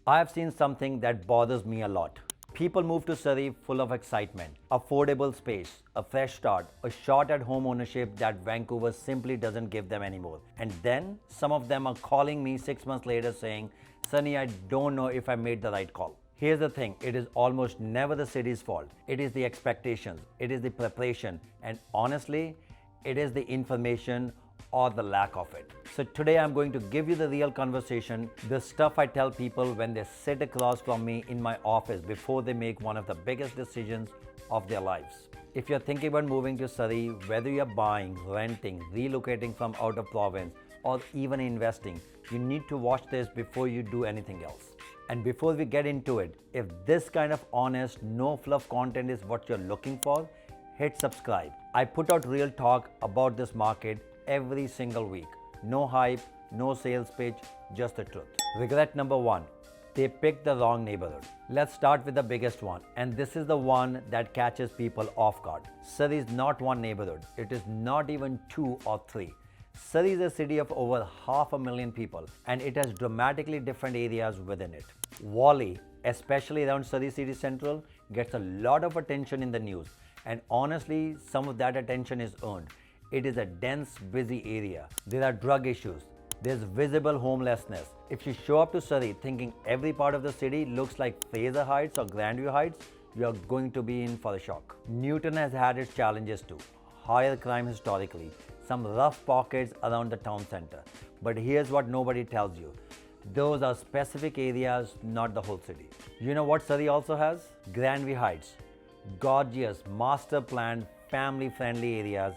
I have seen something that bothers me a lot. People move to Surrey full of excitement, affordable space, a fresh start, a shot at home ownership that Vancouver simply doesn't give them anymore. And then some of them are calling me 6 months later saying, Sonny, I don't know if I made the right call. Here's the thing, it is almost never the city's fault. It is the expectations, it is the preparation, and honestly, it is the information or the lack of it. So today I'm going to give you the real conversation, the stuff I tell people when they sit across from me in my office before they make one of the biggest decisions of their lives. If you're thinking about moving to Surrey, whether you're buying, renting, relocating from out of province, or even investing, you need to watch this before you do anything else. And before we get into it, if this kind of honest, no fluff content is what you're looking for, hit subscribe. I put out real talk about this market every single week. No hype, no sales pitch, just the truth. Regret number one, they picked the wrong neighborhood. Let's start with the biggest one, and this is the one that catches people off guard. Surrey is not one neighborhood. It is not even two or three. Surrey is a city of over 500,000 people, and it has dramatically different areas within it. Wally, especially around Surrey City Centre, gets a lot of attention in the news, and honestly, some of that attention is earned. It is a dense, busy area. There are drug issues. There's visible homelessness. If you show up to Surrey thinking every part of the city looks like Fraser Heights or Grandview Heights, you're going to be in for a shock. Newton has had its challenges too. Higher crime historically, some rough pockets around the town center. But here's what nobody tells you. Those are specific areas, not the whole city. You know what Surrey also has? Grandview Heights. Gorgeous, master-planned, family-friendly areas.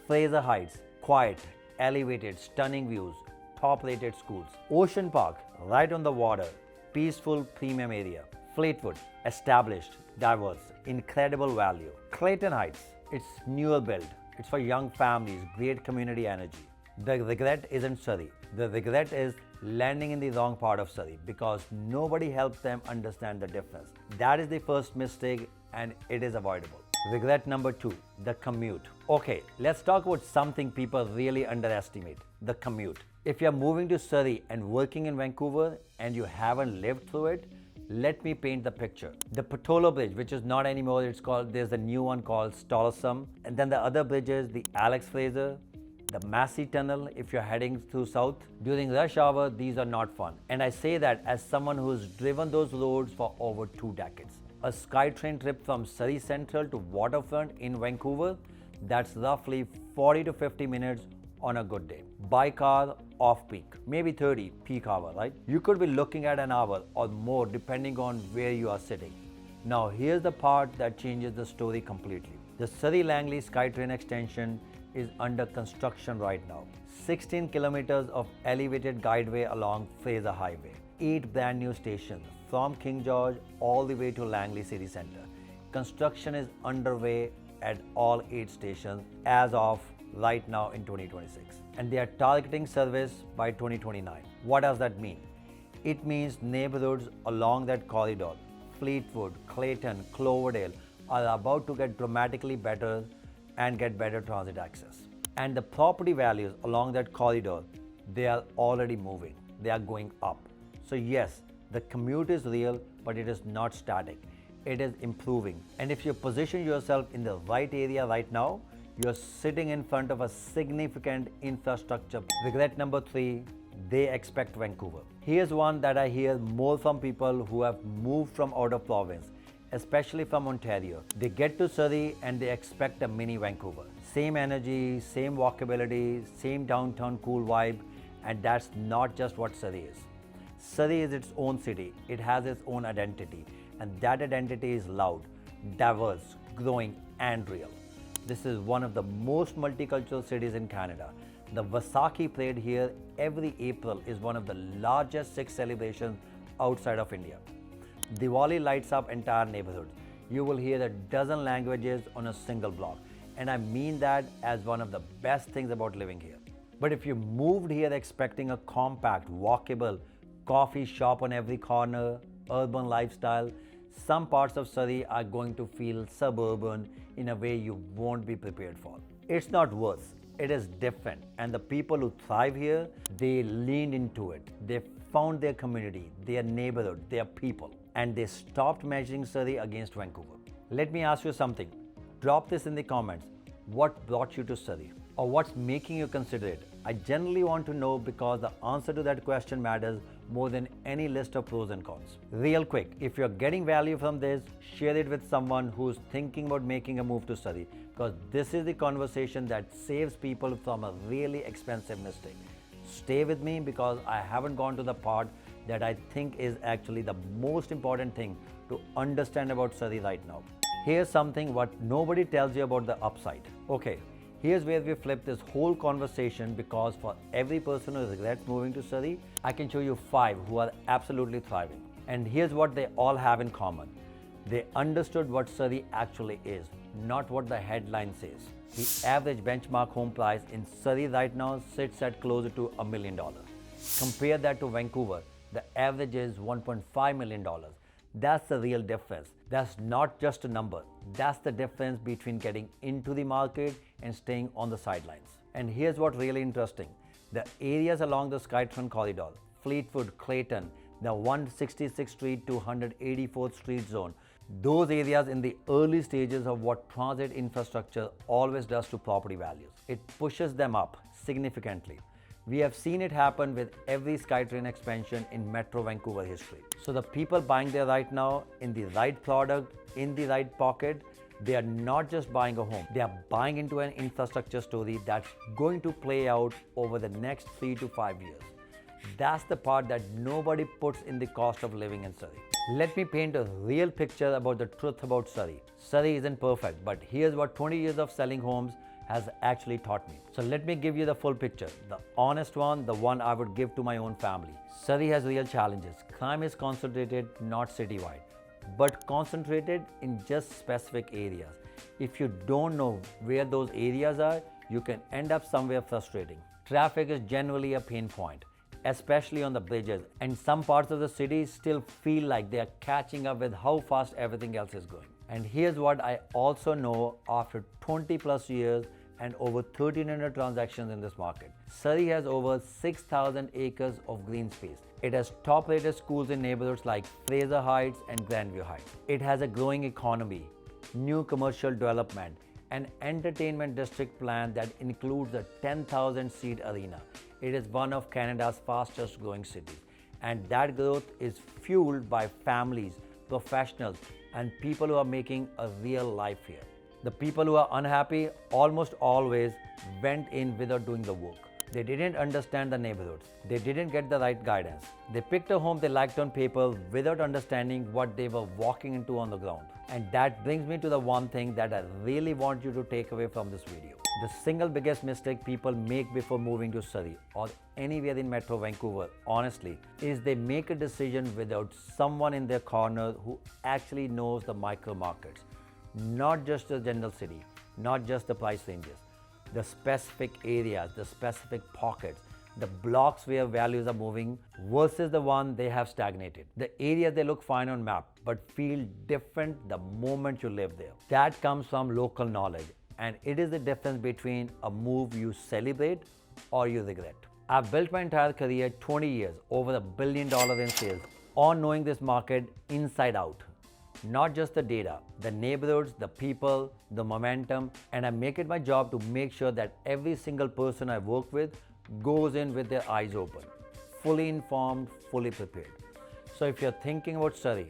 Fraser Heights, quiet, elevated, stunning views, top-rated schools. Ocean Park, right on the water, peaceful, premium area. Fleetwood, established, diverse, incredible value. Clayton Heights, it's newer build. It's for young families, great community energy. The regret isn't Surrey. The regret is landing in the wrong part of Surrey because nobody helps them understand the difference. That is the first mistake and it is avoidable. Regret number two, the commute. Okay, let's talk about something people really underestimate, the commute. If you're moving to Surrey and working in Vancouver and you haven't lived through it, let me paint the picture. The Patolo Bridge, which is not anymore, there's a new one called Stolosum. And then the other bridges, the Alex Fraser, the Massey Tunnel, if you're heading through south. During rush hour, these are not fun. And I say that as someone who's driven those roads for over 2 decades. A SkyTrain trip from Surrey Central to Waterfront in Vancouver, that's roughly 40 to 50 minutes on a good day. By car, off-peak, maybe 30, peak hour, right? You could be looking at an hour or more depending on where you are sitting. Now here's the part that changes the story completely. The Surrey Langley SkyTrain extension is under construction right now. 16 kilometers of elevated guideway along Fraser Highway. 8 brand new stations from King George all the way to Langley City Centre. Construction is underway at all 8 stations as of right now in 2026. And they are targeting service by 2029. What does that mean? It means neighborhoods along that corridor, Fleetwood, Clayton, Cloverdale, are about to get dramatically better and get better transit access. And the property values along that corridor, they are already moving. They are going up. So yes, the commute is real, but it is not static. It is improving. And if you position yourself in the right area right now, you're sitting in front of a significant infrastructure. Regret number 3, they expect Vancouver. Here's one that I hear more from people who have moved from out of province, especially from Ontario. They get to Surrey and they expect a mini Vancouver. Same energy, same walkability, same downtown cool vibe, and that's not just what Surrey is. Surrey is its own city. It has its own identity, and that identity is loud, diverse, growing, and real. This is one of the most multicultural cities in Canada. The Vaisakhi parade here every April is one of the largest Sikh celebrations outside of India. Diwali lights up entire neighborhoods. You will hear a dozen languages on a single block. And I mean that as one of the best things about living here. But if you moved here expecting a compact, walkable, coffee shop on every corner, urban lifestyle, some parts of Surrey are going to feel suburban in a way you won't be prepared for. It's not worse, it is different. And the people who thrive here, they lean into it. They found their community, their neighborhood, their people, and they stopped measuring Surrey against Vancouver. Let me ask you something. Drop this in the comments. What brought you to Surrey? Or what's making you consider it? I generally want to know because the answer to that question matters more than any list of pros and cons. Real quick, if you're getting value from this, share it with someone who's thinking about making a move to Surrey, because this is the conversation that saves people from a really expensive mistake. Stay with me because I haven't gone to the part that I think is actually the most important thing to understand about Surrey right now. Here's something what nobody tells you about the upside. Okay, here's where we flip this whole conversation, because for every person who regrets moving to Surrey, I can show you 5 who are absolutely thriving. And here's what they all have in common. They understood what Surrey actually is, not what the headline says. The average benchmark home price in Surrey right now sits at closer to $1 million. Compare that to Vancouver, the average is $1.5 million. That's the real difference. That's not just a number. That's the difference between getting into the market and staying on the sidelines. And here's what's really interesting. The areas along the Skytrain corridor, Fleetwood, Clayton, the 166th Street to 184th Street zone, those areas in the early stages of what transit infrastructure always does to property values. It pushes them up significantly. We have seen it happen with every SkyTrain expansion in Metro Vancouver history. So the people buying there right now, in the right product, in the right pocket, they are not just buying a home, they are buying into an infrastructure story that's going to play out over the next 3 to 5 years. That's the part that nobody puts in the cost of living in Surrey. Let me paint a real picture about the truth about Surrey. Surrey isn't perfect, but here's what 20 years of selling homes has actually taught me. So let me give you the full picture, the honest one, the one I would give to my own family. Surrey has real challenges. Crime is concentrated, not citywide, but concentrated in just specific areas. If you don't know where those areas are, you can end up somewhere frustrating. Traffic is generally a pain point, especially on the bridges, and some parts of the city still feel like they are catching up with how fast everything else is going. And here's what I also know after 20 plus years and over 1,300 transactions in this market. Surrey has over 6,000 acres of green space. It has top-rated schools in neighborhoods like Fraser Heights and Grandview Heights. It has a growing economy, new commercial development, an entertainment district plan that includes a 10,000-seat arena. It is one of Canada's fastest growing cities. And that growth is fueled by families, professionals, and people who are making a real life here. The people who are unhappy almost always went in without doing the work. They didn't understand the neighborhoods. They didn't get the right guidance. They picked a home they liked on paper without understanding what they were walking into on the ground. And that brings me to the one thing that I really want you to take away from this video. The single biggest mistake people make before moving to Surrey or anywhere in Metro Vancouver, honestly, is they make a decision without someone in their corner who actually knows the micro markets. Not just the general city, not just the price ranges, the specific areas, the specific pockets, the blocks where values are moving versus the one they have stagnated. The areas they look fine on map but feel different the moment you live there. That comes from local knowledge, and it is the difference between a move you celebrate or you regret. I've built my entire career, 20 years, over $1 billion in sales, on knowing this market inside out. Not just the data, the neighborhoods, the people, the momentum, and I make it my job to make sure that every single person I work with goes in with their eyes open, fully informed, fully prepared. So if you're thinking about Surrey,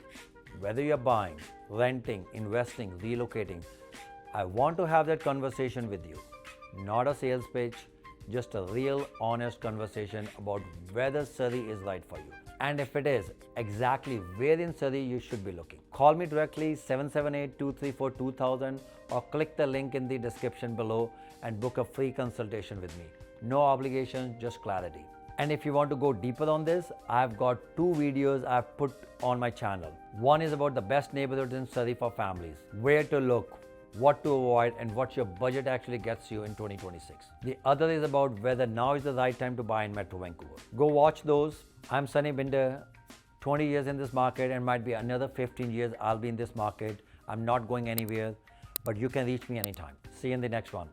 whether you're buying, renting, investing, relocating, I want to have that conversation with you. Not a sales pitch, just a real honest conversation about whether Surrey is right for you. And if it is, exactly where in Surrey you should be looking. Call me directly 778-234-2000 or click the link in the description below and book a free consultation with me. No obligation, just clarity. And if you want to go deeper on this, I've got 2 videos I've put on my channel. One is about the best neighborhoods in Surrey for families, where to look, what to avoid, and what your budget actually gets you in 2026. The other is about whether now is the right time to buy in Metro Vancouver. Go watch those. I'm Sonny Bhinder, 20 years in this market, and might be another 15 years I'll be in this market. I'm not going anywhere, but you can reach me anytime. See you in the next one.